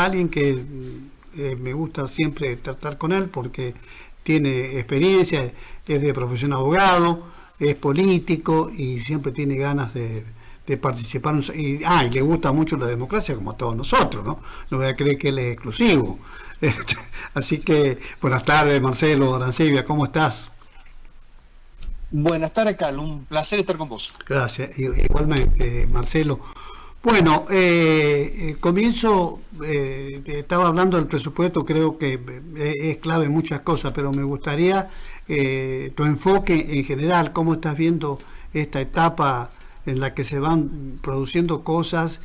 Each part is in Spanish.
alguien que me gusta siempre tratar con él porque tiene experiencia, es de profesión abogado, es político y siempre tiene ganas de participar y le gusta mucho la democracia como a todos nosotros, ¿no? No voy a creer que él es exclusivo. Así que buenas tardes, Marcelo Arancibia, ¿cómo estás? Buenas tardes, Carlos. Un placer estar con vos. Gracias, igualmente, Marcelo. Bueno, comienzo, estaba hablando del presupuesto, creo que es clave en muchas cosas, pero me gustaría tu enfoque en general, cómo estás viendo esta etapa en la que se van produciendo cosas,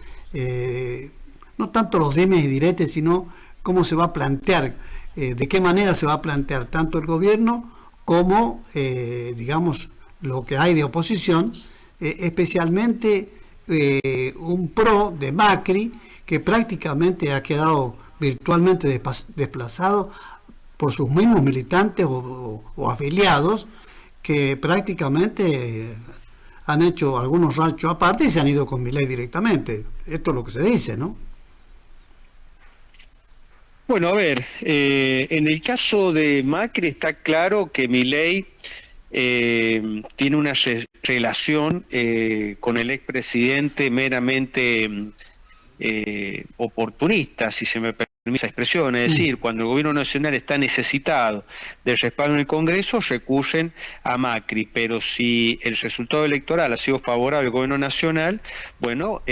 no tanto los dimes y diretes, sino cómo se va a plantear, de qué manera se va a plantear tanto el gobierno como, digamos, lo que hay de oposición, especialmente un PRO de Macri que prácticamente ha quedado virtualmente desplazado por sus mismos militantes o afiliados que prácticamente han hecho algunos ranchos aparte y se han ido con Milei directamente. Esto es lo que se dice, ¿no? Bueno, a ver, en el caso de Macri está claro que Milei tiene una relación con el expresidente meramente oportunista, si se me permite esa expresión, es decir, cuando el gobierno nacional está necesitado de respaldo en el Congreso, recurren a Macri, pero si el resultado electoral ha sido favorable al gobierno nacional, bueno,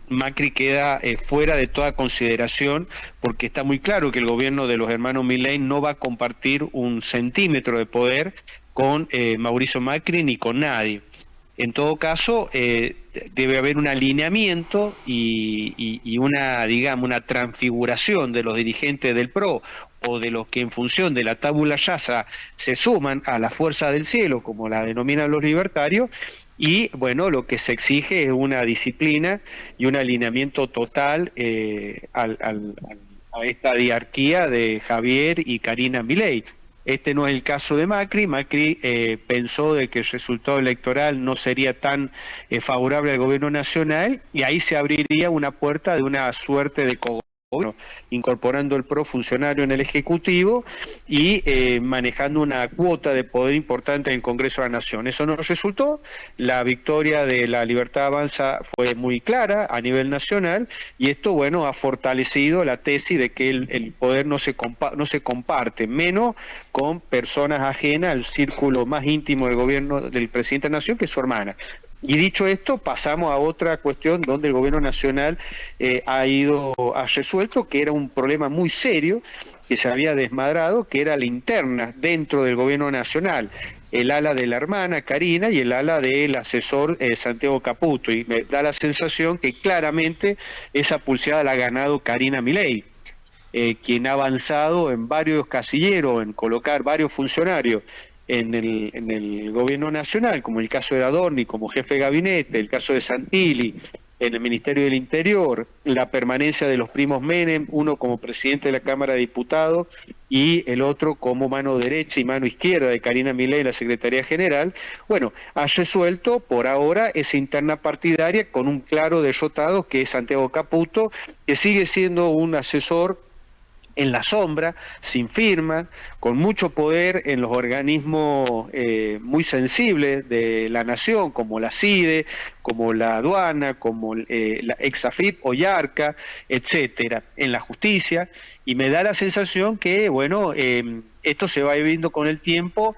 Macri queda fuera de toda consideración, porque está muy claro que el gobierno de los hermanos Milei no va a compartir un centímetro de poder con Mauricio Macri ni con nadie. En todo caso, debe haber un alineamiento y una, digamos, una transfiguración de los dirigentes del PRO o de los que en función de la tabula rasa se suman a la fuerza del cielo, como la denominan los libertarios, y bueno, lo que se exige es una disciplina y un alineamiento total a esta diarquía de Javier y Karina Milei. Este no es el caso de Macri. Macri pensó de que el resultado electoral no sería tan favorable al gobierno nacional y ahí se abriría una puerta de una suerte de cogobierno, incorporando el PRO funcionario en el Ejecutivo y manejando una cuota de poder importante en el Congreso de la Nación. Eso no resultó. La victoria de la Libertad Avanza fue muy clara a nivel nacional y esto, bueno, ha fortalecido la tesis de que el poder no se comparte, menos con personas ajenas al círculo más íntimo del gobierno del presidente de la Nación, que es su hermana. Y dicho esto, pasamos a otra cuestión donde el gobierno nacional ha resuelto que era un problema muy serio que se había desmadrado, que era la interna dentro del gobierno nacional, el ala de la hermana Karina y el ala del asesor Santiago Caputo. Y me da la sensación que claramente esa pulseada la ha ganado Karina Milei. Quien ha avanzado en varios casilleros, en colocar varios funcionarios en el gobierno nacional, como el caso de Adorni como jefe de gabinete, el caso de Santilli en el Ministerio del Interior, la permanencia de los primos Menem, uno como presidente de la Cámara de Diputados y el otro como mano derecha y mano izquierda de Karina Milei en la Secretaría General. Bueno, ha resuelto por ahora esa interna partidaria con un claro derrotado que es Santiago Caputo, que sigue siendo un asesor en la sombra, sin firma, con mucho poder en los organismos muy sensibles de la nación, como la CIDE, como la aduana, como la Exafip o Yarca, etcétera, en la justicia, y me da la sensación que, bueno, esto se va viendo con el tiempo,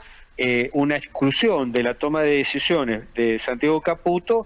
una exclusión de la toma de decisiones de Santiago Caputo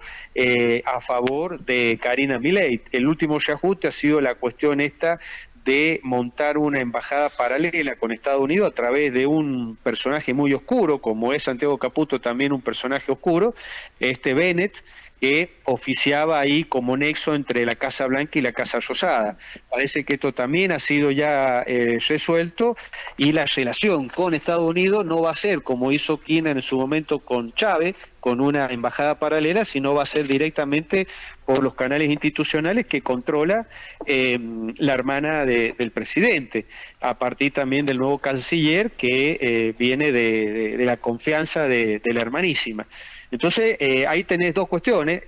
a favor de Karina Milei. El último reajuste ha sido la cuestión esta de montar una embajada paralela con Estados Unidos a través de un personaje muy oscuro, como es Santiago Caputo, también un personaje oscuro, Bennett, que oficiaba ahí como nexo entre la Casa Blanca y la Casa Rosada. Parece que esto también ha sido ya resuelto y la relación con Estados Unidos no va a ser como hizo Kirchner en su momento con Chávez, con una embajada paralela, sino va a ser directamente por los canales institucionales que controla la hermana del presidente, a partir también del nuevo canciller que viene de la confianza de la hermanísima. Entonces, ahí tenés dos cuestiones.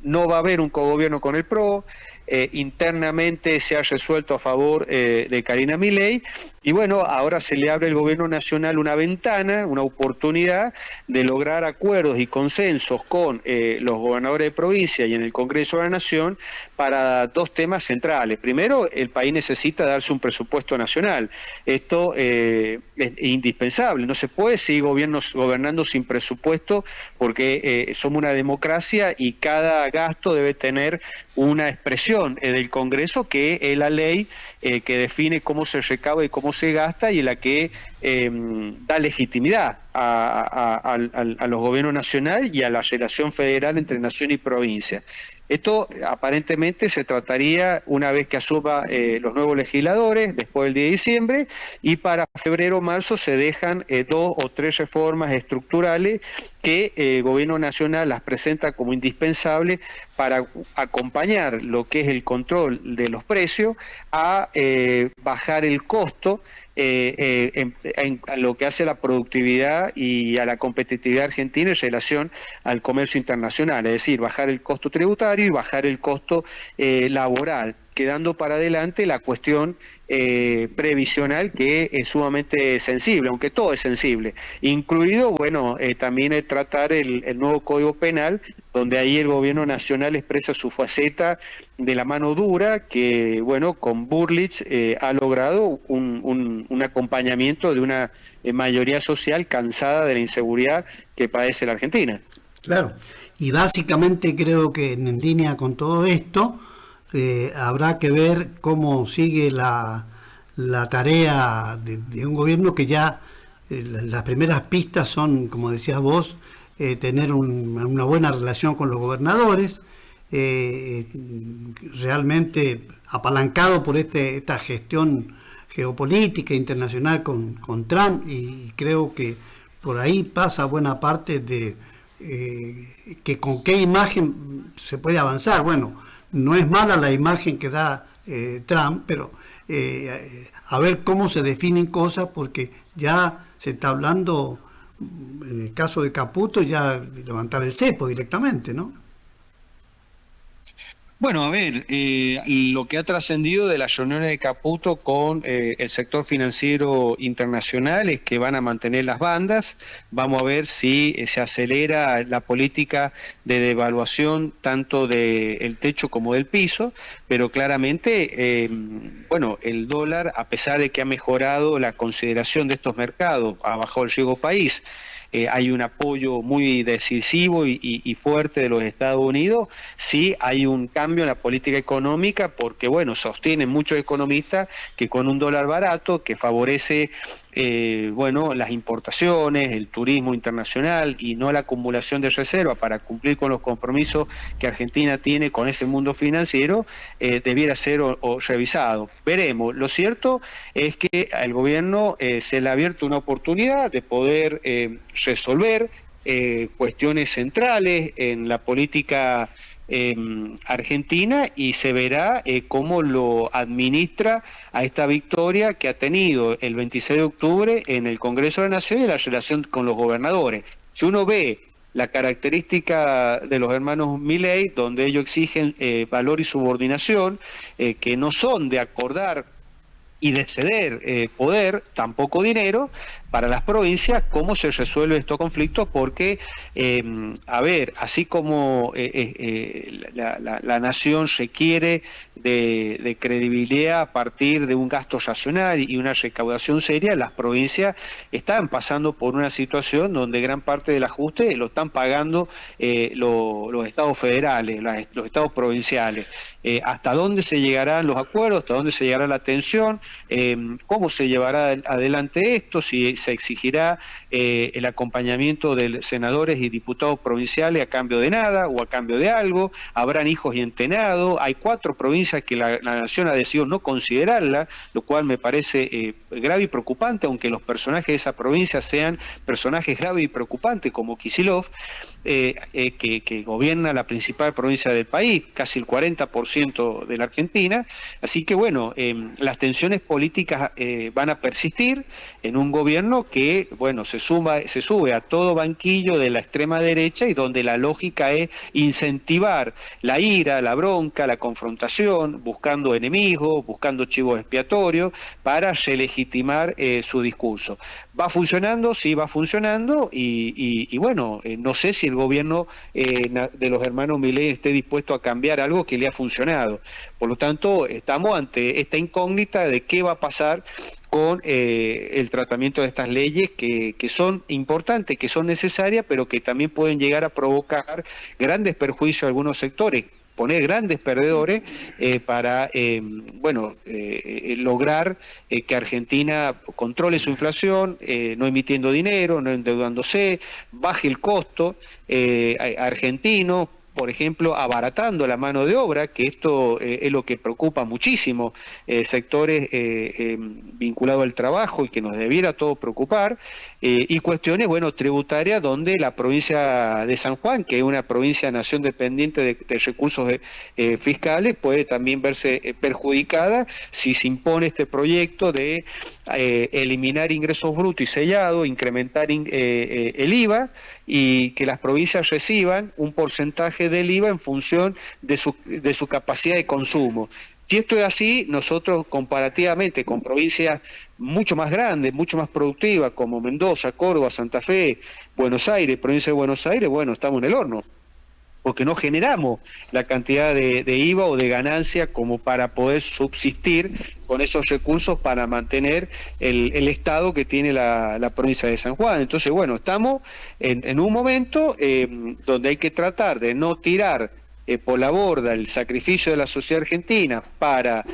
No va a haber un cogobierno con el PRO, internamente se ha resuelto a favor de Karina Milei, y bueno, ahora se le abre al gobierno nacional una ventana, una oportunidad de lograr acuerdos y consensos con los gobernadores de provincia y en el Congreso de la Nación para dos temas centrales. Primero, el país necesita darse un presupuesto nacional. Esto es indispensable. No se puede seguir gobernando sin presupuesto porque somos una democracia y cada gasto debe tener una expresión del Congreso, que es la ley que define cómo se recauda y cómo se gasta, y la que da legitimidad a los gobiernos nacionales y a la relación federal entre nación y provincia. Esto aparentemente se trataría una vez que asuma los nuevos legisladores, después del 10 de diciembre, y para febrero o marzo se dejan 2 o 3 reformas estructurales que el gobierno nacional las presenta como indispensables para acompañar lo que es el control de los precios a bajar el costo en lo que hace a la productividad y a la competitividad argentina en relación al comercio internacional, es decir, bajar el costo tributario y bajar el costo laboral, quedando para adelante la cuestión previsional, que es sumamente sensible, aunque todo es sensible, incluido, bueno, también tratar el nuevo Código Penal, donde ahí el gobierno nacional expresa su faceta de la mano dura, que, bueno, con Burlich ha logrado un acompañamiento de una mayoría social cansada de la inseguridad que padece la Argentina. Claro, y básicamente creo que en línea con todo esto, habrá que ver cómo sigue la tarea de un gobierno que ya las primeras pistas son, como decías vos, tener una buena relación con los gobernadores, realmente apalancado por esta gestión geopolítica internacional con Trump, y creo que por ahí pasa buena parte de que con qué imagen se puede avanzar. Bueno, no es mala la imagen que da Trump, pero a ver cómo se definen cosas, porque ya se está hablando, en el caso de Caputo, ya de levantar el cepo directamente, ¿no? Bueno, a ver, lo que ha trascendido de las reuniones de Caputo con el sector financiero internacional es que van a mantener las bandas. Vamos a ver si se acelera la política de devaluación tanto del techo como del piso, pero claramente, bueno, el dólar, a pesar de que ha mejorado la consideración de estos mercados, ha bajado el riesgo país. Hay un apoyo muy decisivo y fuerte de los Estados Unidos. Sí hay un cambio en la política económica, porque, bueno, sostienen muchos economistas que con un dólar barato que favorece bueno, las importaciones, el turismo internacional y no la acumulación de reservas para cumplir con los compromisos que Argentina tiene con ese mundo financiero, debiera ser revisado. Veremos. Lo cierto es que al gobierno se le ha abierto una oportunidad de poder resolver cuestiones centrales en la política Argentina, y se verá cómo lo administra a esta victoria que ha tenido el 26 de octubre en el Congreso de la Nación y la relación con los gobernadores. Si uno ve la característica de los hermanos Milei, donde ellos exigen valor y subordinación, que no son de acordar y de ceder poder, tampoco dinero, para las provincias, ¿cómo se resuelve estos conflictos? Porque, a ver, así como la nación requiere de credibilidad a partir de un gasto racional y una recaudación seria, las provincias están pasando por una situación donde gran parte del ajuste lo están pagando los estados federales, los estados provinciales. ¿Hasta dónde se llegarán los acuerdos? ¿Hasta dónde se llegará la atención? ¿Cómo se llevará adelante esto? Si se exigirá el acompañamiento de senadores y diputados provinciales a cambio de nada o a cambio de algo. Habrán hijos y entenados. Hay 4 provincias que la nación ha decidido no considerarla, lo cual me parece grave y preocupante, aunque los personajes de esa provincia sean personajes graves y preocupantes como Kicillof. que gobierna la principal provincia del país, casi el 40% de la Argentina. Así que bueno, las tensiones políticas van a persistir en un gobierno que, bueno, se sube a todo banquillo de la extrema derecha y donde la lógica es incentivar la ira, la bronca, la confrontación, buscando enemigos, buscando chivos expiatorios para relegitimar su discurso. ¿Va funcionando? Sí, va funcionando y bueno, no sé si el gobierno de los hermanos Milei esté dispuesto a cambiar algo que le ha funcionado. Por lo tanto, estamos ante esta incógnita de qué va a pasar con el tratamiento de estas leyes que son importantes, que son necesarias, pero que también pueden llegar a provocar grandes perjuicios a algunos sectores, poner grandes perdedores para lograr que Argentina controle su inflación, no emitiendo dinero, no endeudándose, baje el costo argentino, por ejemplo, abaratando la mano de obra, que esto es lo que preocupa muchísimo sectores vinculados al trabajo y que nos debiera todo preocupar, y cuestiones, bueno, tributarias, donde la provincia de San Juan, que es una provincia nación dependiente de recursos fiscales, puede también verse perjudicada si se impone este proyecto de eliminar ingresos brutos y sellado, incrementar el IVA, y que las provincias reciban un porcentaje del IVA en función de su capacidad de consumo. Si esto es así, nosotros comparativamente con provincias mucho más grandes, mucho más productivas, como Mendoza, Córdoba, Santa Fe, Buenos Aires, provincia de Buenos Aires, bueno, estamos en el horno, porque no generamos la cantidad de IVA o de ganancia como para poder subsistir con esos recursos para mantener el estado que tiene la provincia de San Juan. Entonces, bueno, estamos en un momento donde hay que tratar de no tirar por la borda el sacrificio de la sociedad argentina para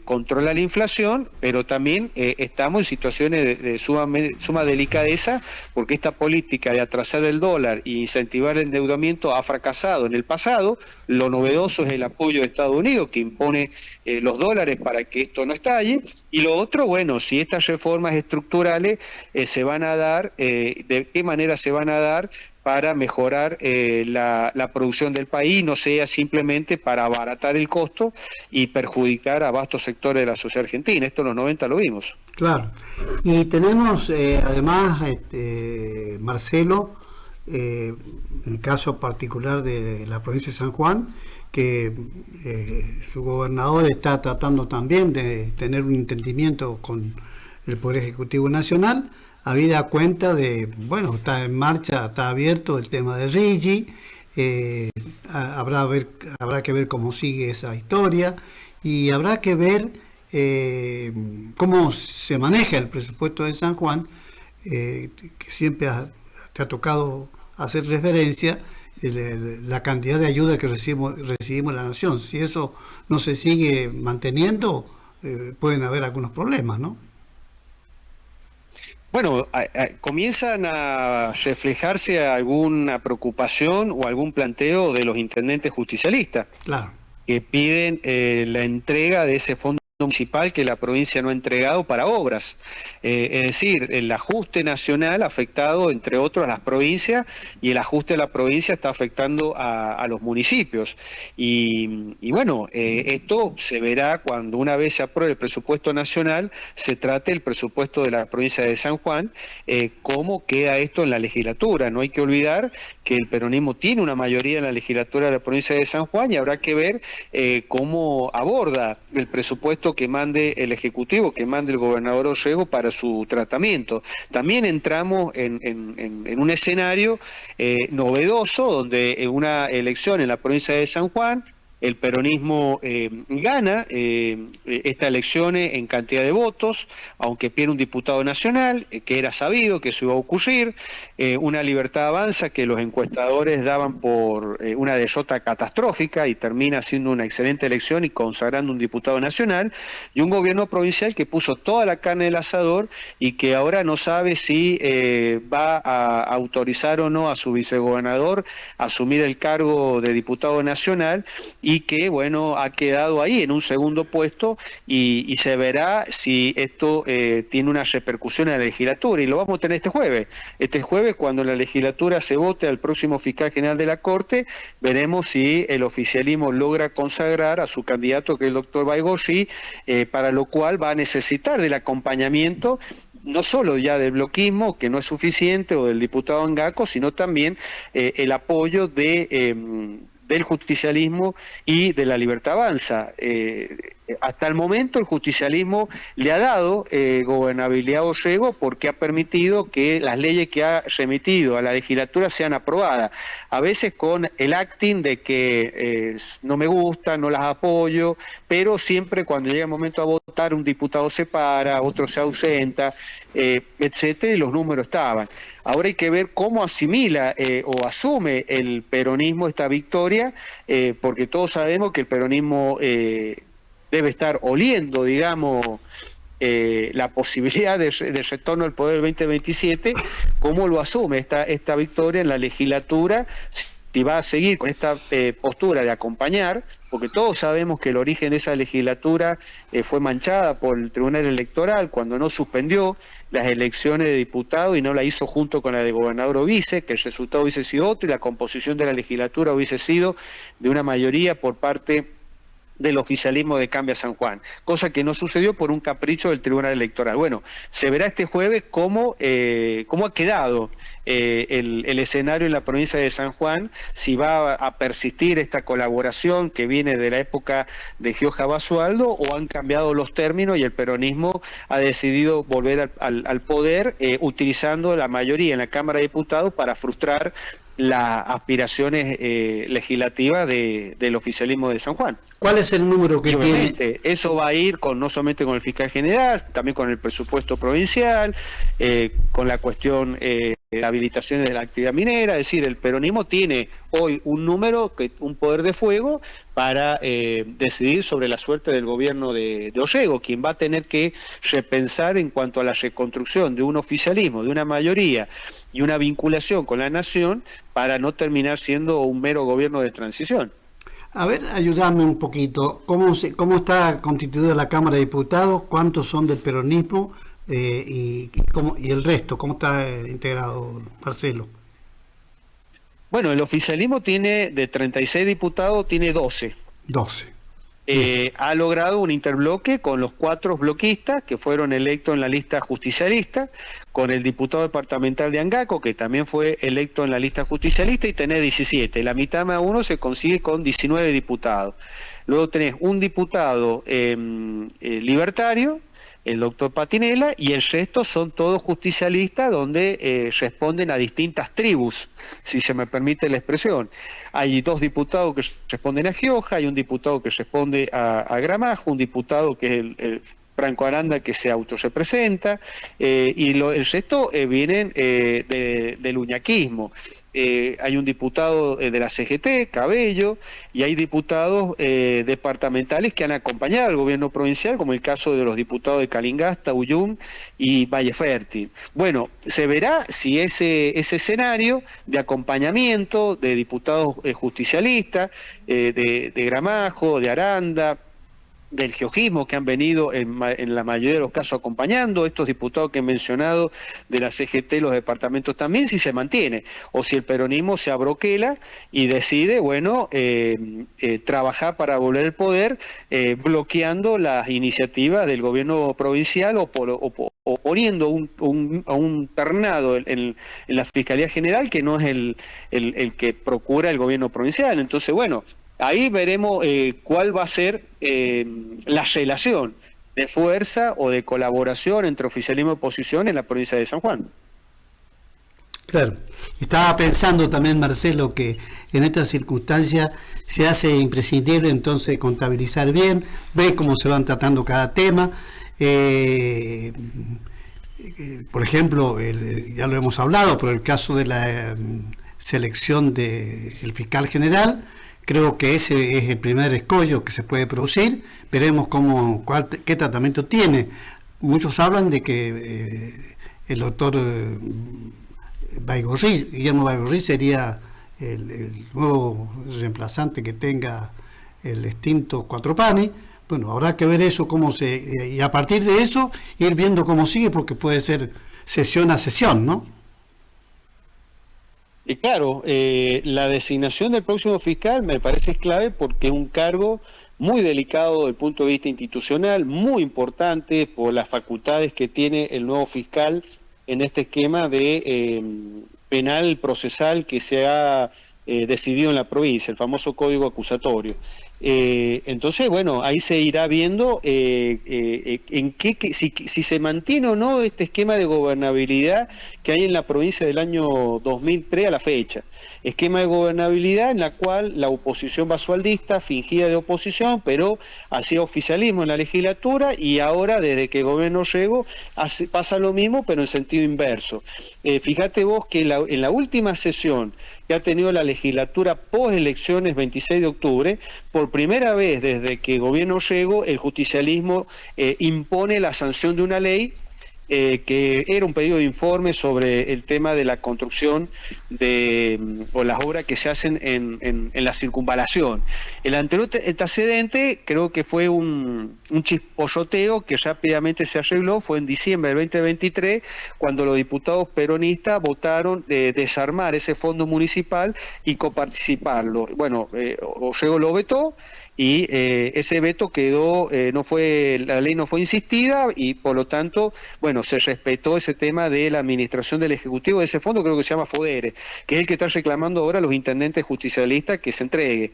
controlar la inflación, pero también estamos en situaciones de suma delicadeza, porque esta política de atrasar el dólar e incentivar el endeudamiento ha fracasado en el pasado. Lo novedoso es el apoyo de Estados Unidos, que impone los dólares para que esto no estalle, y lo otro, bueno, si estas reformas estructurales se van a dar, de qué manera se van a dar para mejorar la producción del país, no sea simplemente para abaratar el costo y perjudicar a vastos sectores de la sociedad argentina. Esto en los 90 lo vimos. Claro. Y tenemos además, Marcelo, el caso particular de la provincia de San Juan, que su gobernador está tratando también de tener un entendimiento con el Poder Ejecutivo Nacional, habida cuenta de, bueno, está en marcha, está abierto el tema de Rigi, habrá que ver cómo sigue esa historia y habrá que ver cómo se maneja el presupuesto de San Juan, que siempre te ha tocado hacer referencia, la cantidad de ayuda que recibimos la nación. Si eso no se sigue manteniendo, pueden haber algunos problemas, ¿no? Bueno, comienzan a reflejarse alguna preocupación o algún planteo de los intendentes justicialistas, Claro. que piden la entrega de ese fondo municipal que la provincia no ha entregado para obras. Es decir, el ajuste nacional ha afectado, entre otros, a las provincias, y el ajuste de la provincia está afectando a los municipios. Y bueno, esto se verá cuando, una vez se apruebe el presupuesto nacional, se trate el presupuesto de la provincia de San Juan, cómo queda esto en la legislatura. No hay que olvidar que el peronismo tiene una mayoría en la legislatura de la provincia de San Juan, y habrá que ver cómo aborda el presupuesto que mande el Ejecutivo, que mande el gobernador Orrego para su tratamiento. También entramos en un escenario novedoso, donde en una elección en la provincia de San Juan, el peronismo gana estas elecciones en cantidad de votos, aunque pierde un diputado nacional, que era sabido que eso iba a ocurrir, una Libertad Avanza que los encuestadores daban por una derrota catastrófica, y termina siendo una excelente elección y consagrando un diputado nacional, y un gobierno provincial que puso toda la carne del asador y que ahora no sabe si va a autorizar o no a su vicegobernador a asumir el cargo de diputado nacional, y que, bueno, ha quedado ahí en un segundo puesto y se verá si esto tiene una repercusión en la legislatura, y lo vamos a tener este jueves. Este jueves, cuando la legislatura se vote al próximo fiscal general de la Corte, veremos si el oficialismo logra consagrar a su candidato, que es el doctor Baigorri, para lo cual va a necesitar del acompañamiento no solo ya del bloquismo, que no es suficiente, o del diputado Angaco, sino también el apoyo del justicialismo y de la Libertad Avanza. Hasta el momento el justicialismo le ha dado gobernabilidad a Orrego porque ha permitido que las leyes que ha remitido a la legislatura sean aprobadas, a veces con el acting de que no me gusta, no las apoyo, pero siempre cuando llega el momento a votar un diputado se para, otro se ausenta, etcétera, y los números estaban. Ahora hay que ver cómo asimila o asume el peronismo esta victoria, porque todos sabemos que el peronismo debe estar oliendo, digamos, la posibilidad de retorno al poder del 2027, cómo lo asume esta victoria en la legislatura, si va a seguir con esta postura de acompañar, porque todos sabemos que el origen de esa legislatura fue manchada por el Tribunal Electoral cuando no suspendió las elecciones de diputados y no la hizo junto con la de gobernador o vice, que el resultado hubiese sido otro y la composición de la legislatura hubiese sido de una mayoría por parte del oficialismo de Cambia San Juan, cosa que no sucedió por un capricho del Tribunal Electoral. Bueno, se verá este jueves cómo ha quedado el escenario en la provincia de San Juan, si va a persistir esta colaboración que viene de la época de Gioja Basualdo, o han cambiado los términos y el peronismo ha decidido volver al poder utilizando la mayoría en la Cámara de Diputados para frustrar las aspiraciones legislativas del oficialismo de San Juan. ¿Cuál es el número que tiene? Eso va a ir no solamente con el fiscal general, también con el presupuesto provincial, con la cuestión de habilitaciones de la actividad minera. Es decir, el peronismo tiene hoy un poder de fuego para decidir sobre la suerte del gobierno de Orrego, quien va a tener que repensar en cuanto a la reconstrucción de un oficialismo, de una mayoría y una vinculación con la nación, para no terminar siendo un mero gobierno de transición. A ver, ayúdame un poquito. ¿Cómo está constituida la Cámara de Diputados? ¿Cuántos son del peronismo? Y el resto, ¿cómo está integrado, Marcelo? Bueno, el oficialismo tiene, de 36 diputados, tiene 12. 12. Ha logrado un interbloque con los 4 bloquistas que fueron electos en la lista justicialista, con el diputado departamental de Angaco, que también fue electo en la lista justicialista, y tenés 17. La mitad más uno se consigue con 19 diputados. Luego tenés un diputado libertario, el doctor Patinela, y el resto son todos justicialistas, donde responden a distintas tribus, si se me permite la expresión. Hay 2 diputados que responden a Gioja, hay un diputado que responde a Gramajo, un diputado que es el Franco Aranda, que se autorrepresenta, y el resto vienen del uñaquismo. Hay un diputado de la CGT, Cabello, y hay diputados departamentales que han acompañado al gobierno provincial, como el caso de los diputados de Calingasta, Uyum y Valle Fértil. Bueno, se verá si ese escenario de acompañamiento de diputados justicialistas, de Gramajo, de Aranda, del geojismo, que han venido en la mayoría de los casos acompañando, estos diputados que he mencionado de la CGT, los departamentos también, si se mantiene, o si el peronismo se abroquela y decide, bueno, trabajar para volver al poder, bloqueando las iniciativas del gobierno provincial o poniendo un ternado en la Fiscalía General, que no es el que procura el gobierno provincial. Entonces, bueno, ahí veremos cuál va a ser la relación de fuerza o de colaboración entre oficialismo y oposición en la provincia de San Juan. Claro. Estaba pensando también, Marcelo, que en estas circunstancias se hace imprescindible entonces contabilizar bien, ver cómo se van tratando cada tema. Por ejemplo, ya lo hemos hablado, pero el caso de la selección del fiscal general, creo que ese es el primer escollo que se puede producir. Veremos qué tratamiento tiene. Muchos hablan de que el doctor Guillermo Baigorri sería el nuevo reemplazante que tenga el extinto Cuatro Panes. Bueno, habrá que ver eso, y a partir de eso ir viendo cómo sigue, porque puede ser sesión a sesión, ¿no? Y claro, la designación del próximo fiscal me parece clave porque es un cargo muy delicado desde el punto de vista institucional, muy importante por las facultades que tiene el nuevo fiscal en este esquema de penal procesal que se ha decidido en la provincia, el famoso código acusatorio. Entonces, bueno, ahí se irá viendo si se mantiene o no este esquema de gobernabilidad que hay en la provincia del año 2003 a la fecha. Esquema de gobernabilidad en la cual la oposición basualdista fingía de oposición, pero hacía oficialismo en la legislatura, y ahora, desde que el gobierno llegó, pasa lo mismo, pero en sentido inverso. Fíjate vos que en la última sesión que ha tenido la legislatura post elecciones 26 de octubre, por primera vez desde que el gobierno llegó, el justicialismo impone la sanción de una ley que era un pedido de informe sobre el tema de la construcción o las obras que se hacen en la circunvalación. El anterior antecedente creo que fue un chispolloteo que rápidamente se arregló, fue en diciembre del 2023, cuando los diputados peronistas votaron desarmar ese fondo municipal y coparticiparlo. Bueno, Orrego lo vetó, y ese veto quedó, la ley no fue insistida, y por lo tanto, bueno, se respetó ese tema de la administración del Ejecutivo de ese fondo, creo que se llama FODERE, que es el que están reclamando ahora los intendentes justicialistas que se entregue.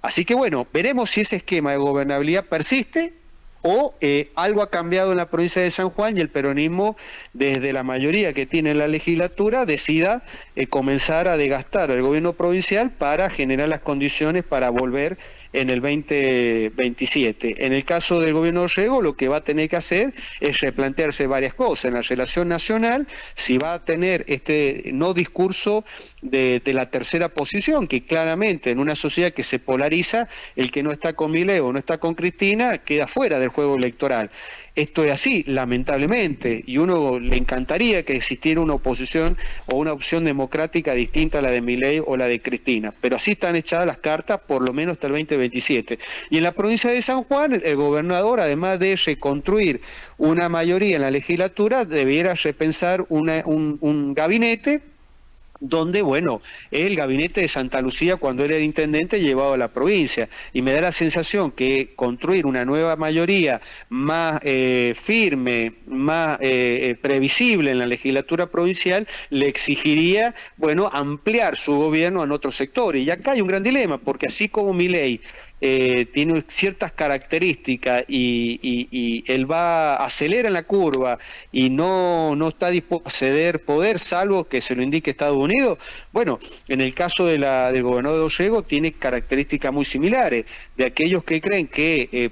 Así que bueno, veremos si ese esquema de gobernabilidad persiste o algo ha cambiado en la provincia de San Juan y el peronismo, desde la mayoría que tiene en la legislatura, decida comenzar a desgastar al gobierno provincial para generar las condiciones para volver en el 2027. En el caso del gobierno de Orrego, lo que va a tener que hacer es replantearse varias cosas en la relación nacional, si va a tener este no discurso de la tercera posición, que claramente en una sociedad que se polariza, el que no está con Milei o no está con Cristina queda fuera del juego electoral. Esto es así, lamentablemente, y uno le encantaría que existiera una oposición o una opción democrática distinta a la de Milei o la de Cristina, pero así están echadas las cartas por lo menos hasta el 2027. Y en la provincia de San Juan, el gobernador, además de reconstruir una mayoría en la legislatura, debiera repensar un gabinete donde, bueno, el gabinete de Santa Lucía, cuando él era intendente, llevaba a la provincia, y me da la sensación que construir una nueva mayoría más firme, más previsible en la legislatura provincial, le exigiría, bueno, ampliar su gobierno en otros sectores. Y acá hay un gran dilema, porque así como Milei tiene ciertas características y él acelera en la curva y no está dispuesto a ceder poder, salvo que se lo indique Estados Unidos. Bueno, en el caso del gobernador de Orrego tiene características muy similares, de aquellos que creen que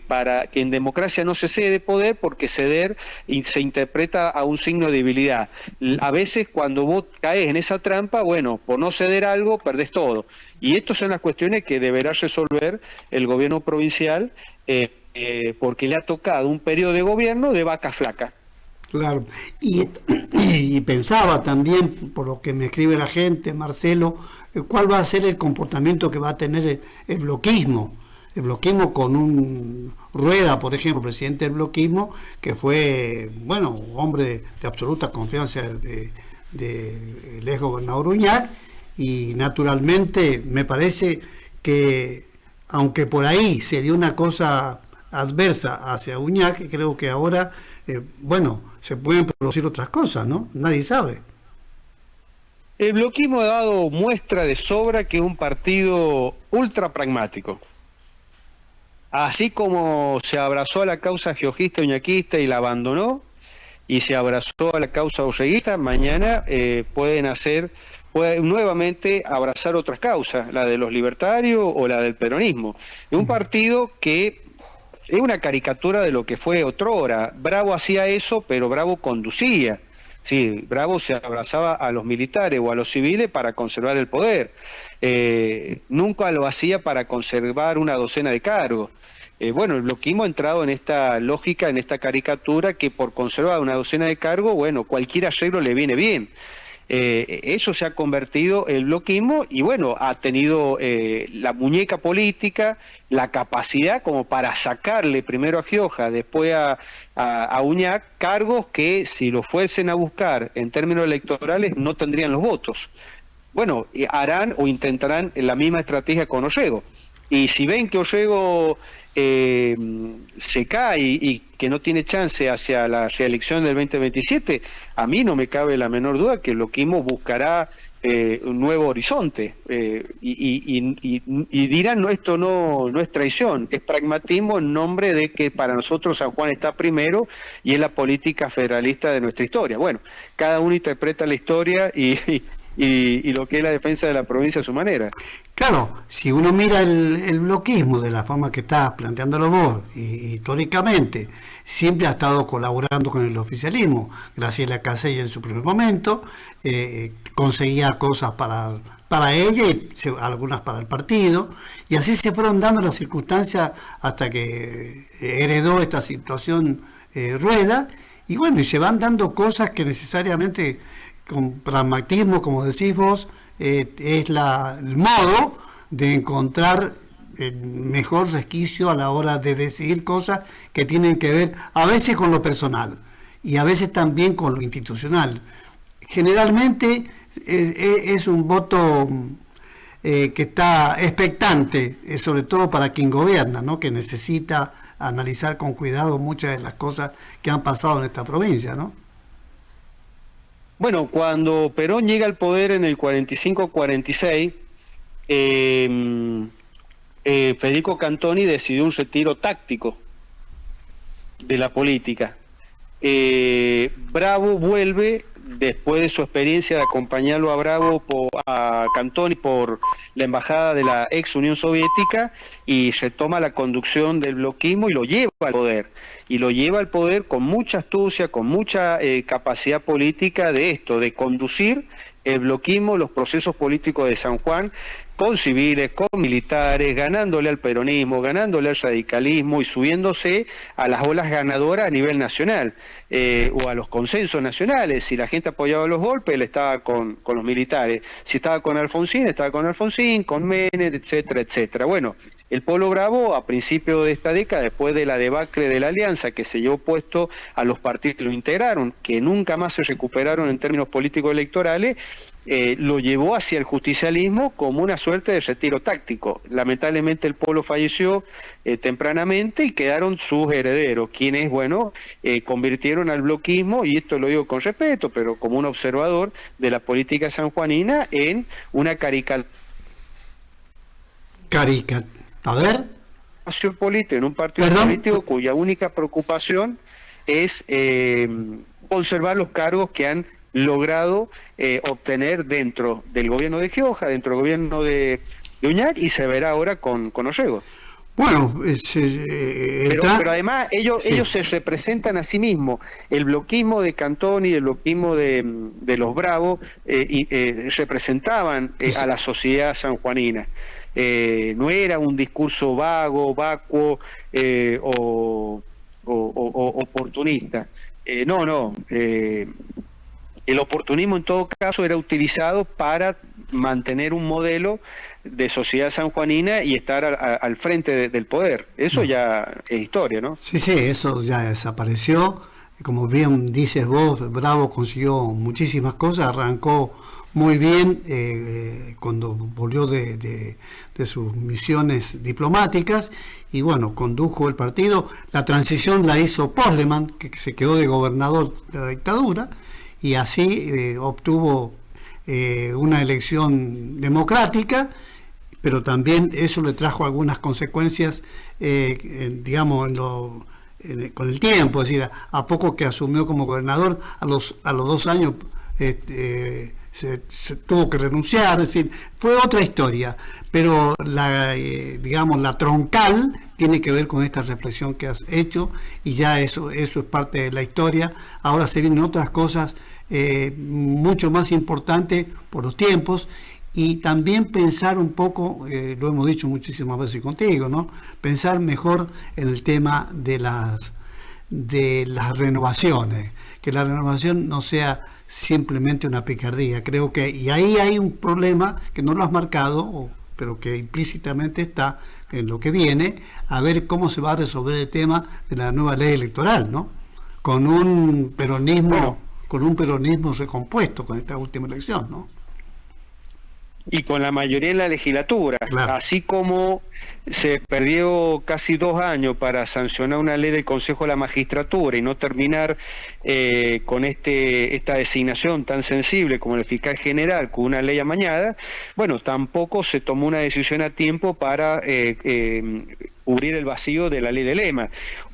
que en democracia no se cede poder, porque ceder se interpreta a un signo de debilidad. A veces cuando vos caes en esa trampa, bueno, por no ceder algo perdés todo. Y estas son las cuestiones que deberá resolver el gobierno provincial, porque le ha tocado un periodo de gobierno de vaca flaca. Claro, y pensaba también, por lo que me escribe la gente, Marcelo, cuál va a ser el comportamiento que va a tener el bloquismo con un Rueda, por ejemplo, presidente del bloquismo, que fue, bueno, hombre de absoluta confianza del ex gobernador Uñac. Y naturalmente me parece que, aunque por ahí se dio una cosa adversa hacia Uñac, creo que ahora, bueno, se pueden producir otras cosas, ¿no? Nadie sabe. El bloquismo ha dado muestra de sobra que es un partido ultra pragmático. Así como se abrazó a la causa georgista uñaquista y la abandonó, y se abrazó a la causa orreguista, mañana puede nuevamente abrazar otras causas, la de los libertarios o la del peronismo. Es un partido que es una caricatura de lo que fue otrora. Bravo hacía eso, pero Bravo conducía. Sí, Bravo se abrazaba a los militares o a los civiles para conservar el poder. Nunca lo hacía para conservar una docena de cargos. Bueno, el bloquismo ha entrado en esta lógica, en esta caricatura, que por conservar una docena de cargos, bueno, cualquier arreglo le viene bien. Eso se ha convertido el bloquismo y bueno, ha tenido la muñeca política, la capacidad como para sacarle primero a Gioja, después a Uñac, cargos que si lo fuesen a buscar en términos electorales no tendrían los votos. Bueno, harán o intentarán la misma estrategia con Ollego. Y si ven que Ollego se cae y que no tiene chance hacia la reelección del 2027, a mí no me cabe la menor duda que el bloquismo buscará un nuevo horizonte y dirán, no, esto no es traición, es pragmatismo en nombre de que para nosotros San Juan está primero y es la política federalista de nuestra historia. Bueno, cada uno interpreta la historia y lo que es la defensa de la provincia a su manera. Claro, si uno mira el bloquismo de la forma que está planteándolo vos, y históricamente siempre ha estado colaborando con el oficialismo. Graciela Casella en su primer momento conseguía cosas para ella y algunas para el partido, y así se fueron dando las circunstancias hasta que heredó esta situación Rueda, y bueno, y se van dando cosas que necesariamente con pragmatismo, como decís vos, es el modo de encontrar el mejor resquicio a la hora de decidir cosas que tienen que ver a veces con lo personal y a veces también con lo institucional. Generalmente es un voto que está expectante, sobre todo para quien gobierna, ¿no? Que necesita analizar con cuidado muchas de las cosas que han pasado en esta provincia, ¿no? Bueno, cuando Perón llega al poder en el 45-46, Federico Cantoni decidió un retiro táctico de la política. Bravo vuelve después de su experiencia de acompañarlo a a Cantoni por la embajada de la ex Unión Soviética, y se toma la conducción del bloquismo y lo lleva al poder. Y lo lleva al poder con mucha astucia, con mucha capacidad política de conducir el bloquismo, los procesos políticos de San Juan, con civiles, con militares, ganándole al peronismo, ganándole al radicalismo y subiéndose a las olas ganadoras a nivel nacional, o a los consensos nacionales. Si la gente apoyaba los golpes, él estaba con los militares. Si estaba con Alfonsín, estaba con Alfonsín, con Menem, etcétera, etcétera. Bueno, el Pueblo Bravo, a principios de esta década, después de la debacle de la Alianza, que se llevó puesto a los partidos que lo integraron, que nunca más se recuperaron en términos políticos electorales, lo llevó hacia el justicialismo como una suerte de retiro táctico. Lamentablemente el pueblo falleció tempranamente y quedaron sus herederos, quienes, convirtieron al bloquismo, y esto lo digo con respeto, pero como un observador de la política sanjuanina, en una A ver. político, en un partido político cuya única preocupación es conservar los cargos que han logrado obtener dentro del gobierno de Gioja, dentro del gobierno de Uñac, y se verá ahora con Ollego. Bueno, pero además ellos se representan a sí mismos. El bloquismo de Cantoni y el bloquismo de los Bravos representaban a la sociedad sanjuanina. No era un discurso vago, vacuo o oportunista. El oportunismo en todo caso era utilizado para mantener un modelo de sociedad sanjuanina y estar al frente del poder. Eso ya es historia, ¿no? Sí, eso ya desapareció. Como bien dices vos, Bravo consiguió muchísimas cosas, arrancó muy bien cuando volvió de sus misiones diplomáticas y bueno, condujo el partido. La transición la hizo Posleman, que se quedó de gobernador de la dictadura, y así obtuvo una elección democrática, pero también eso le trajo algunas consecuencias, con el tiempo. Es decir, a poco que asumió como gobernador, a los 2 años se tuvo que renunciar. Es decir, fue otra historia, pero la troncal tiene que ver con esta reflexión que has hecho, y ya eso es parte de la historia. Ahora se vienen otras cosas mucho más importantes por los tiempos, y también pensar un poco, lo hemos dicho muchísimas veces contigo, ¿no? Pensar mejor en el tema de de las renovaciones, que la renovación no sea simplemente una picardía. Creo que, y ahí hay un problema que no lo has marcado, pero que implícitamente está en lo que viene, a ver cómo se va a resolver el tema de la nueva ley electoral, ¿no? Con un peronismo, recompuesto con esta última elección, ¿no? Y con la mayoría en la legislatura, claro. Así como se perdió casi 2 años para sancionar una ley del Consejo de la Magistratura y no terminar con esta designación tan sensible como el fiscal general con una ley amañada, bueno, tampoco se tomó una decisión a tiempo para cubrir el vacío de la ley de Lema.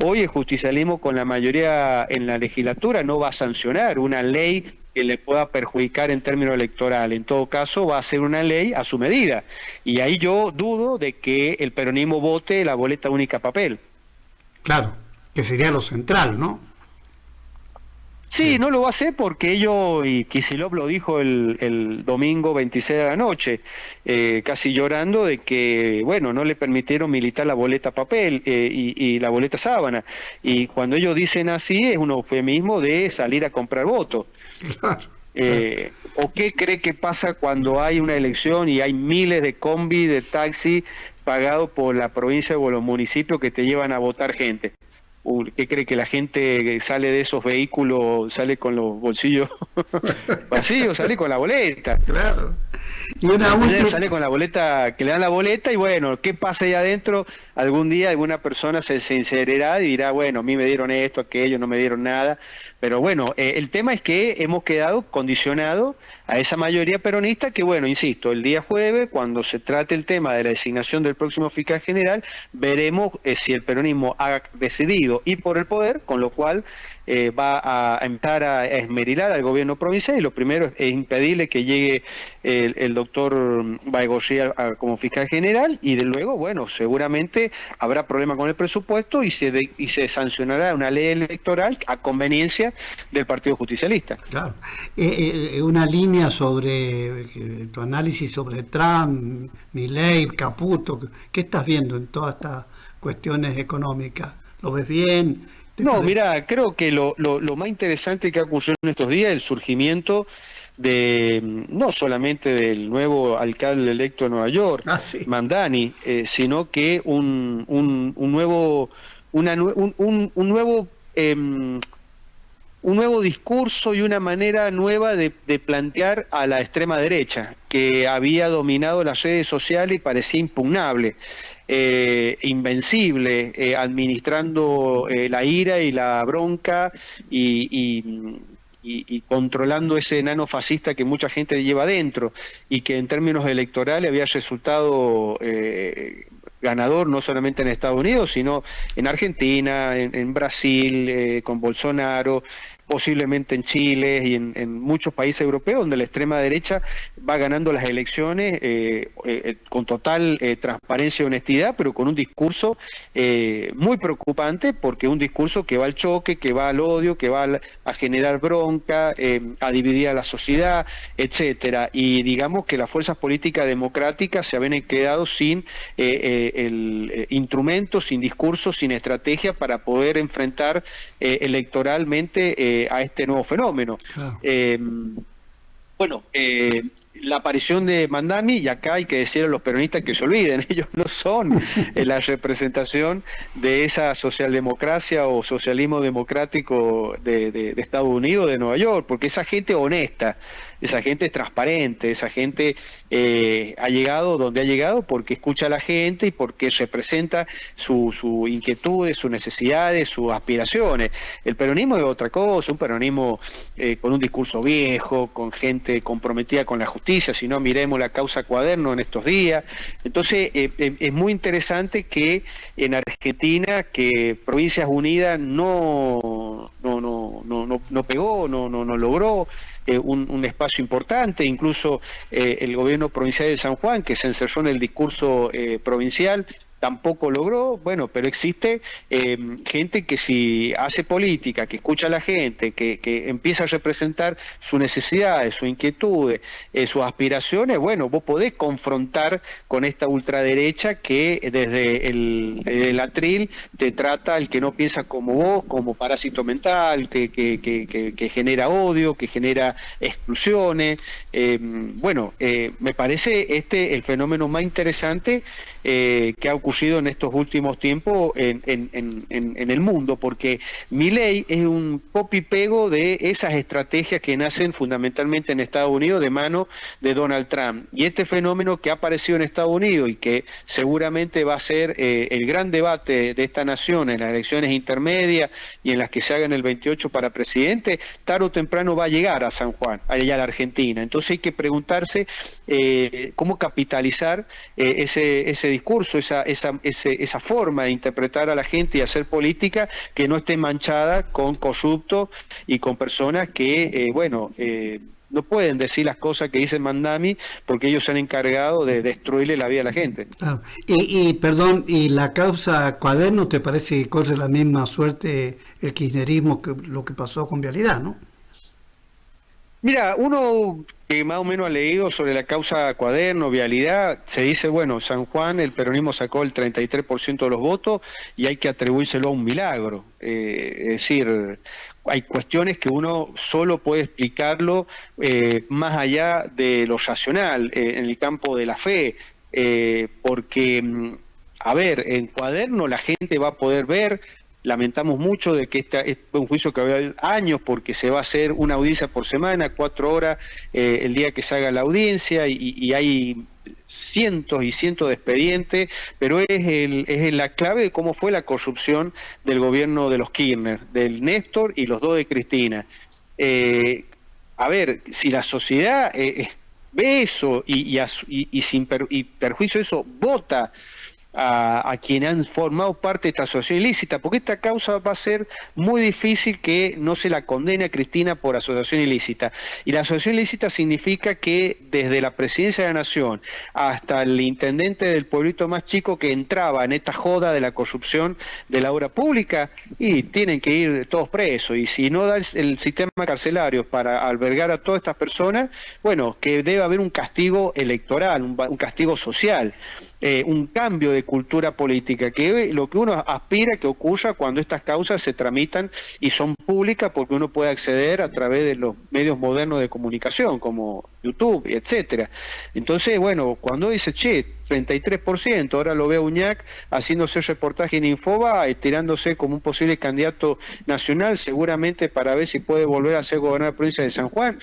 Hoy el justicialismo con la mayoría en la legislatura no va a sancionar una ley que le pueda perjudicar en términos electorales. En todo caso, va a ser una ley a su medida. Y ahí yo dudo de que el peronismo vote la boleta única papel. Claro, que sería lo central, ¿no? Sí, no lo va a hacer porque ellos, y Kicillof lo dijo el domingo 26 de la noche, casi llorando de que, bueno, no le permitieron militar la boleta papel y la boleta sábana. Y cuando ellos dicen así, es un eufemismo de salir a comprar votos. Claro. ¿O qué cree que pasa cuando hay una elección y hay miles de combi, de taxi pagados por la provincia o los municipios que te llevan a votar gente? ¿Qué cree que la gente que sale de esos vehículos sale con los bolsillos vacíos, sale con la boleta? Claro. Y una última... Sale con la boleta, que le dan la boleta y bueno, ¿qué pasa ahí adentro? Algún día alguna persona se sincerará y dirá, bueno, a mí me dieron esto, aquello, no me dieron nada. Pero bueno, el tema es que hemos quedado condicionados a esa mayoría peronista que, bueno, insisto, el día jueves, cuando se trate el tema de la designación del próximo fiscal general, veremos si el peronismo ha decidido ir por el poder, con lo cual va a empezar a esmerilar al gobierno provincial y lo primero es impedirle que llegue el doctor Baigorría como fiscal general y de luego, bueno, seguramente habrá problemas con el presupuesto y se sancionará una ley electoral a conveniencia del Partido Justicialista. Claro. Una línea sobre tu análisis sobre Trump, Milei, Caputo, ¿qué estás viendo en todas estas cuestiones económicas? ¿Lo ves bien? No, mira, creo que lo más interesante que ha ocurrido en estos días es el surgimiento de no solamente del nuevo alcalde electo de Nueva York, sí. Mandani, sino que un nuevo discurso y una manera nueva de plantear a la extrema derecha, que había dominado las redes sociales y parecía impugnable. Invencible, administrando la ira y la bronca y controlando ese enano fascista que mucha gente lleva adentro y que en términos electorales había resultado ganador no solamente en Estados Unidos, sino en Argentina, en Brasil, con Bolsonaro, posiblemente en Chile y en muchos países europeos donde la extrema derecha va ganando las elecciones con total transparencia y honestidad, pero con un discurso muy preocupante, porque es un discurso que va al choque, que va al odio, que va a generar bronca, a dividir a la sociedad, etcétera. Y digamos que las fuerzas políticas democráticas se habían quedado sin el instrumento, sin discurso, sin estrategia para poder enfrentar electoralmente a este nuevo fenómeno. Claro. La aparición de Mandani, y acá hay que decir a los peronistas que se olviden, ellos no son la representación de esa socialdemocracia o socialismo democrático de Estados Unidos, de Nueva York, porque esa gente honesta, esa gente es transparente, esa gente ha llegado donde ha llegado porque escucha a la gente y porque representa sus inquietudes, sus necesidades, sus aspiraciones. El peronismo es otra cosa, un peronismo con un discurso viejo, con gente comprometida con la justicia, si no miremos la causa Cuaderno en estos días. Entonces es muy interesante que en Argentina, que Provincias Unidas no pegó, no logró un espacio importante, incluso el gobierno provincial de San Juan, que se encerró en el discurso provincial, tampoco logró, bueno, pero existe gente que si hace política, que escucha a la gente, que empieza a representar sus necesidades, sus inquietudes, sus aspiraciones, bueno, vos podés confrontar con esta ultraderecha que desde el atril te trata al que no piensa como vos, como parásito mental, que genera odio, que genera exclusiones. Me parece el fenómeno más interesante que ha ocurrido en estos últimos tiempos en el mundo, porque Milei es un copy-pego de esas estrategias que nacen fundamentalmente en Estados Unidos de mano de Donald Trump. Y este fenómeno que ha aparecido en Estados Unidos y que seguramente va a ser el gran debate de esta nación en las elecciones intermedias y en las que se hagan el 28 para presidente, tarde o temprano va a llegar a San Juan, allá a la Argentina. Entonces hay que preguntarse cómo capitalizar ese discurso, esa forma de interpretar a la gente y hacer política que no esté manchada con corruptos y con personas que, no pueden decir las cosas que dice Mandami porque ellos se han encargado de destruirle la vida a la gente. Claro. Perdón, ¿y la causa Cuaderno te parece que corre la misma suerte el kirchnerismo que lo que pasó con Vialidad, no? Mira, uno que más o menos ha leído sobre la causa Cuaderno, Vialidad, se dice, bueno, San Juan, el peronismo sacó el 33% de los votos y hay que atribuírselo a un milagro. Es decir, hay cuestiones que uno solo puede explicarlo más allá de lo racional, en el campo de la fe, porque, a ver, en Cuaderno la gente va a poder ver. Lamentamos mucho de que este es un juicio que va a haber años porque se va a hacer una audiencia por semana, 4 horas el día que se haga la audiencia y hay cientos y cientos de expedientes, pero es la clave de cómo fue la corrupción del gobierno de los Kirchner, del Néstor y los dos de Cristina. A ver, si la sociedad ve eso y sin perjuicio de eso vota a quienes han formado parte de esta asociación ilícita, porque esta causa va a ser muy difícil que no se la condene a Cristina por asociación ilícita. Y la asociación ilícita significa que desde la presidencia de la Nación hasta el intendente del pueblito más chico que entraba en esta joda de la corrupción de la obra pública, y tienen que ir todos presos. Y si no da el sistema carcelario para albergar a todas estas personas, bueno, que debe haber un castigo electoral, un castigo social. Un cambio de cultura política, que lo que uno aspira que ocurra cuando estas causas se tramitan y son públicas, porque uno puede acceder a través de los medios modernos de comunicación, como YouTube, etcétera. Entonces, bueno, cuando dice, 33%, ahora lo ve a Uñac haciéndose reportaje en Infoba, tirándose como un posible candidato nacional, seguramente para ver si puede volver a ser gobernador de la provincia de San Juan.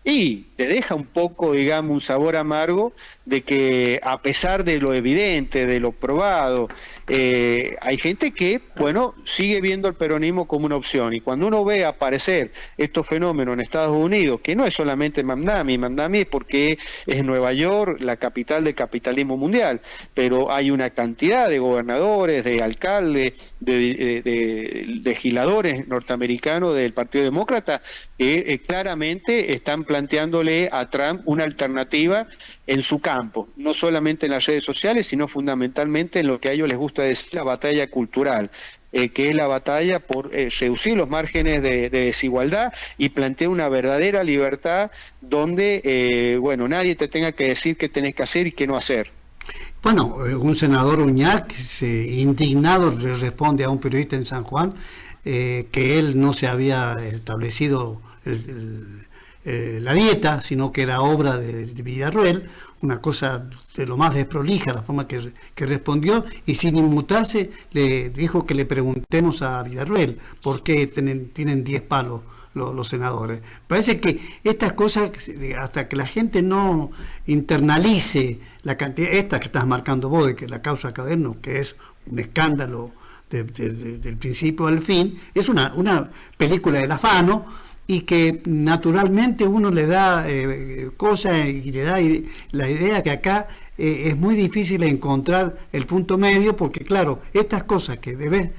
Y te deja un poco, digamos, un sabor amargo de que a pesar de lo evidente, de lo probado, hay gente que, bueno, sigue viendo el peronismo como una opción. Y cuando uno ve aparecer estos fenómenos en Estados Unidos, que no es solamente Mandami es porque es Nueva York, la capital del capitalismo mundial, pero hay una cantidad de gobernadores, de alcaldes, de legisladores norteamericanos del Partido Demócrata que claramente están planteándole a Trump una alternativa en su campo, no solamente en las redes sociales, sino fundamentalmente en lo que a ellos les gusta decir la batalla cultural, que es la batalla por reducir los márgenes de desigualdad y plantear una verdadera libertad donde, nadie te tenga que decir qué tenés que hacer y qué no hacer. Bueno, un senador Uñac, indignado, le responde a un periodista en San Juan que él no se había establecido la dieta, sino que era obra de Villarroel, una cosa de lo más desprolija la forma que respondió, y sin inmutarse le dijo que le preguntemos a Villarroel por qué tienen 10 palos los senadores. Parece que estas cosas, hasta que la gente no internalice la cantidad, esta que estás marcando vos, de que la causa Cuaderno, que es un escándalo del principio al fin, es una película del afano, y que naturalmente uno le da cosas y le da la idea que acá es muy difícil encontrar el punto medio, porque claro, estas cosas que debes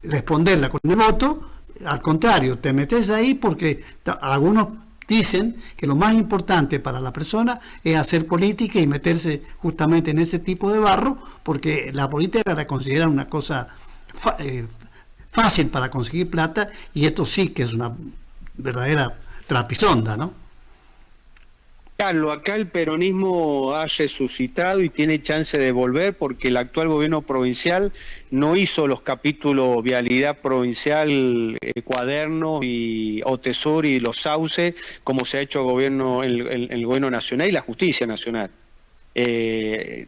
responderla con el voto, al contrario, te metes ahí porque algunos dicen que lo más importante para la persona es hacer política y meterse justamente en ese tipo de barro, porque la política la consideran una cosa fácil para conseguir plata, y esto sí que es una verdadera trapisonda, ¿no? Carlos, acá el peronismo ha resucitado y tiene chance de volver porque el actual gobierno provincial no hizo los capítulos vialidad provincial, cuadernos o tesoro y los sauces como se ha hecho el gobierno nacional y la justicia nacional. El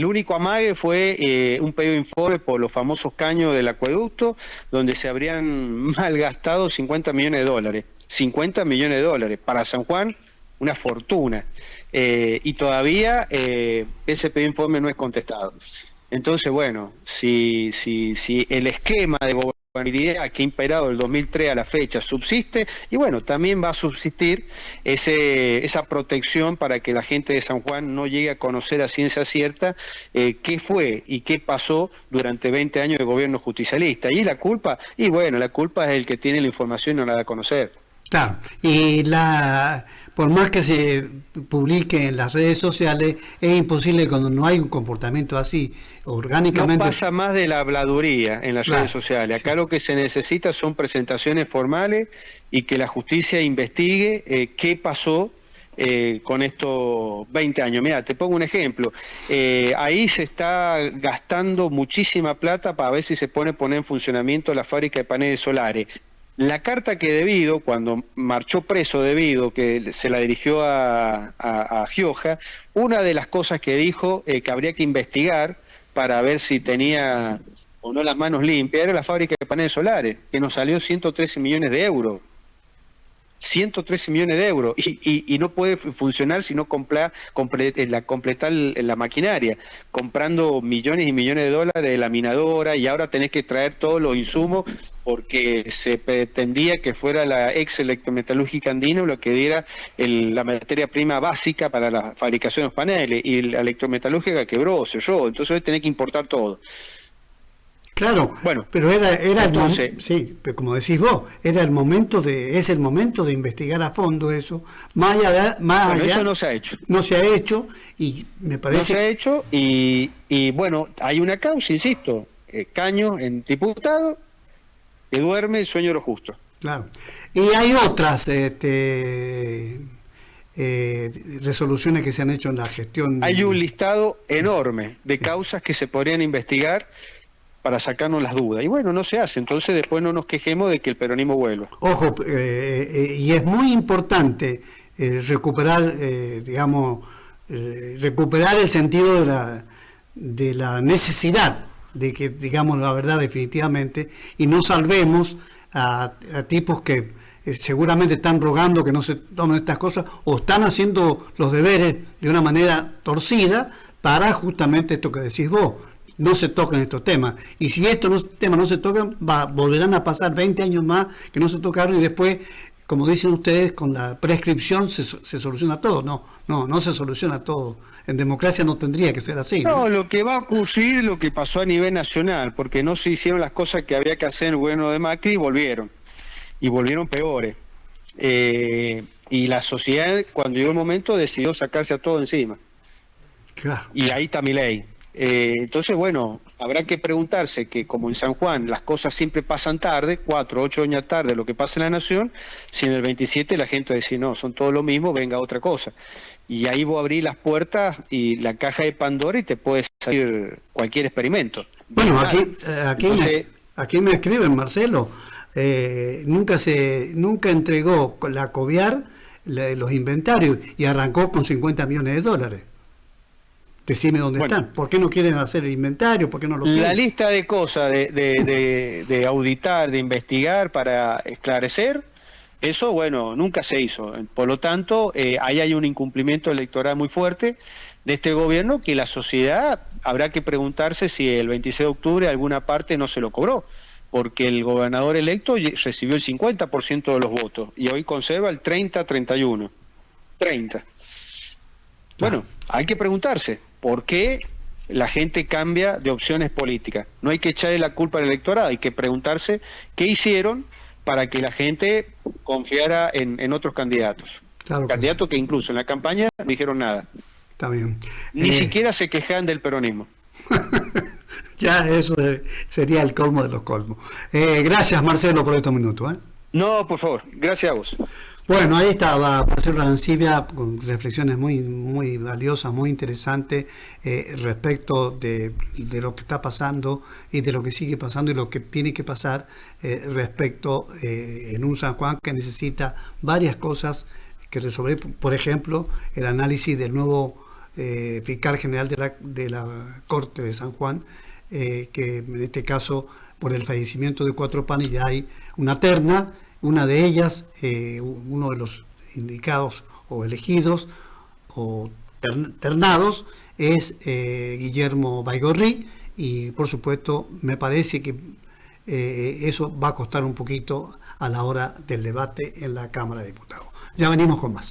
único amague fue un pedido de informe por los famosos caños del acueducto, donde se habrían malgastado 50 millones de dólares. 50 millones de dólares. Para San Juan, una fortuna. Y todavía ese pedido de informe no es contestado. Entonces, bueno, si el esquema de gobernabilidad que ha imperado del 2003 a la fecha subsiste, y bueno, también va a subsistir esa protección para que la gente de San Juan no llegue a conocer a ciencia cierta qué fue y qué pasó durante 20 años de gobierno justicialista. Y la culpa es el que tiene la información y no la da a conocer. Claro, y por más que se publique en las redes sociales, es imposible cuando no hay un comportamiento así, orgánicamente. No pasa más de la habladuría en las redes sociales. Acá lo que se necesita son presentaciones formales y que la justicia investigue qué pasó con estos 20 años. Mira, te pongo un ejemplo. Ahí se está gastando muchísima plata para ver si se poner en funcionamiento la fábrica de paneles solares. La carta que Devido, cuando marchó preso Devido, que se la dirigió a Gioja, una de las cosas que dijo que habría que investigar para ver si tenía o no las manos limpias era la fábrica de paneles solares, que nos salió 113 millones de euros. 113 millones de euros y no puede funcionar si no completar la maquinaria, comprando millones y millones de dólares de laminadora, y ahora tenés que traer todos los insumos porque se pretendía que fuera la ex electrometalúrgica andina lo que diera la materia prima básica para la fabricación de los paneles, y la electrometalúrgica quebró, cerró, entonces hoy tenés que importar todo. Claro, bueno, pero era entonces, sí, pero como decís vos, es el momento de investigar a fondo eso, más allá, eso no se ha hecho. No se ha hecho, y me parece. No se ha hecho, y bueno, hay una causa, insisto, Caño en diputado, que duerme el sueño de los justos. Claro. Y hay otras resoluciones que se han hecho en la gestión. Hay un listado enorme de causas que se podrían investigar para sacarnos las dudas. Y bueno, no se hace, entonces después no nos quejemos de que el peronismo vuelva. Ojo, y es muy importante recuperar, recuperar el sentido de la necesidad de que digamos la verdad definitivamente, y no salvemos a tipos que seguramente están rogando que no se tomen estas cosas, o están haciendo los deberes de una manera torcida para justamente esto que decís vos, no se tocan estos temas. Y si estos temas no se tocan, volverán a pasar 20 años más que no se tocaron, y después, como dicen ustedes, con la prescripción se soluciona todo. No se soluciona todo. En democracia no tendría que ser así. No, lo que va a ocurrir es lo que pasó a nivel nacional, porque no se hicieron las cosas que había que hacer en el gobierno de Macri, y volvieron peores. Y la sociedad, cuando llegó el momento, decidió sacarse a todo encima. Claro. Y ahí está Milei. Entonces, bueno, habrá que preguntarse que como en San Juan las cosas siempre pasan tarde, 4 o 8 años tarde lo que pasa en la nación, si en el 27 la gente dice no, son todo lo mismo, venga otra cosa. Y ahí vos abrís las puertas y la caja de Pandora y te puede salir cualquier experimento. Bueno, aquí me escriben, Marcelo, nunca entregó la COVIAR los inventarios y arrancó con 50 millones de dólares. Decime dónde están. ¿Por qué no quieren hacer el inventario? ¿Por qué no lo quieren? La lista de cosas de auditar, de investigar para esclarecer, eso, bueno, nunca se hizo. Por lo tanto, ahí hay un incumplimiento electoral muy fuerte de este gobierno, que la sociedad habrá que preguntarse si el 26 de octubre alguna parte no se lo cobró, porque el gobernador electo recibió el 50% de los votos y hoy conserva el 30-31. 30. Bueno, hay que preguntarse por qué la gente cambia de opciones políticas. No hay que echarle la culpa al electorado, hay que preguntarse qué hicieron para que la gente confiara en otros candidatos. Claro que Candidatos que incluso en la campaña no dijeron nada. está bien. Ni siquiera se quejan del peronismo. Ya eso sería el colmo de los colmos. Gracias, Marcelo, por estos minutos. No, por favor, gracias a vos. Bueno, ahí estaba Marcelo Arancibia con reflexiones muy valiosas, muy interesantes respecto de lo que está pasando y de lo que sigue pasando y lo que tiene que pasar respecto en un San Juan que necesita varias cosas que resolver. Por ejemplo, el análisis del nuevo fiscal general de la Corte de San Juan, que en este caso, por el fallecimiento de 4 panes, ya hay una terna. Una de ellas, uno de los indicados o elegidos o ternados es Guillermo Baigorri, y por supuesto me parece que eso va a costar un poquito a la hora del debate en la Cámara de Diputados. Ya venimos con más.